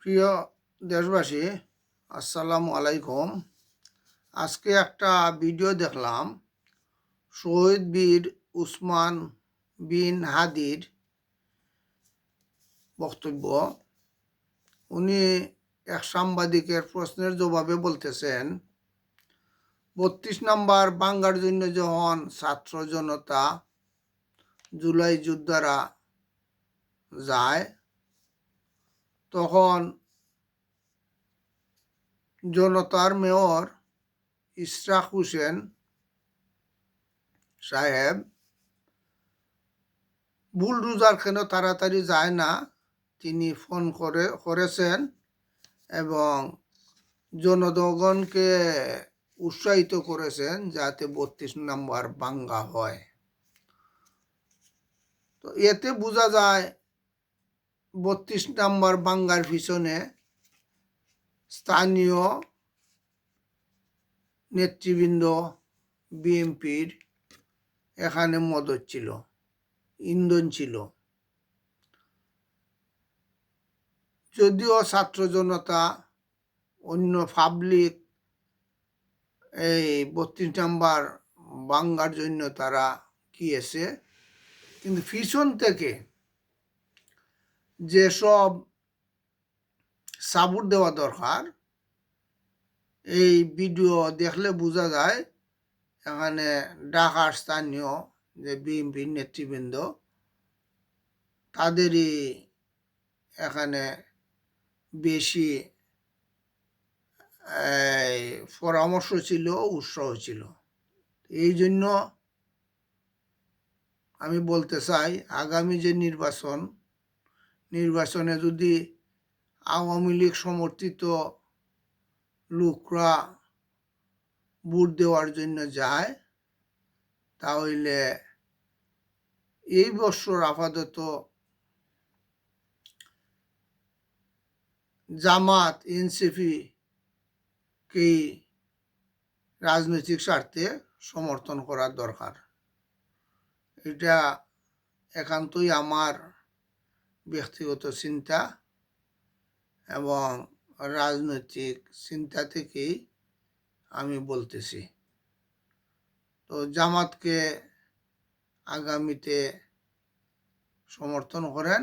প্রিয় দেশবাসী, আসসালামু আলাইকুম। আজকে একটা ভিডিও দেখলাম শহীদ বীর উসমান বিন হাদির বক্তব্য। উনি এক সাংবাদিকের প্রশ্নের জবাবে বলতেছেন, ৩২ নম্বর বাঙ্গার জন্য যখন ছাত্র জনতা জুলাই যোদ্ধারা যায়, তখন জনতার মেয়র ইশরাক হোসেন সাহেব বুলডোজার কেন তাড়াতাড়ি যায় না তিনি ফোন করেছেন এবং জনগণকে উৎসাহিত করেছেন যাতে ৩২ নম্বর বাঙ্গা হয়। তো এতে বোঝা যায় ৩২ নম্বর বাঙ্গার পিছনে স্থানীয় নেতৃবৃন্দ, বিএনপির এখানে মদত ছিল, ইন্ধন ছিল। যদিও ছাত্র জনতা, অন্য পাবলিক এই ৩২ নম্বর বাঙ্গার জন্য তারা গিয়েছে, কিন্তু পিছন থেকে যেসব সাপোর্ট দেওয়া দরকার, এই ভিডিও দেখলে বোঝা যায় এখানে ঢাকার স্থানীয় যে বিএনপির নেতৃবৃন্দ, তাদেরই এখানে বেশি পরামর্শ ছিল, উৎসাহ ছিল। এই জন্য আমি বলতে চাই, আগামী যে নির্বাচনে যদি আওয়ামী লীগ সমর্থিত লোকরা ভোট দেওয়ার জন্য যায়, তাহলে এই বছর আপাতত জামাত, এনসিপি কেই রাজনৈতিক স্বার্থে সমর্থন করার দরকার। এটা একান্তই আমার ব্যক্তিগত চিন্তা এবং রাজনৈতিক চিন্তা থেকেই আমি বলতেছি। তো জামাতকে আগামীতে সমর্থন করেন,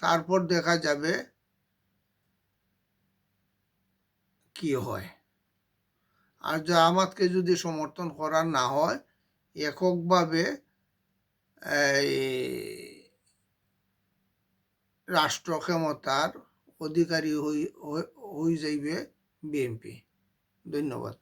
তারপর দেখা যাবে কি হয়। আর জামাতকে যদি সমর্থন করা না হয়, এককভাবে রাষ্ট্র ক্ষমতার অধিকারী হয়ে যাইবে বিএনপি। ধন্যবাদ।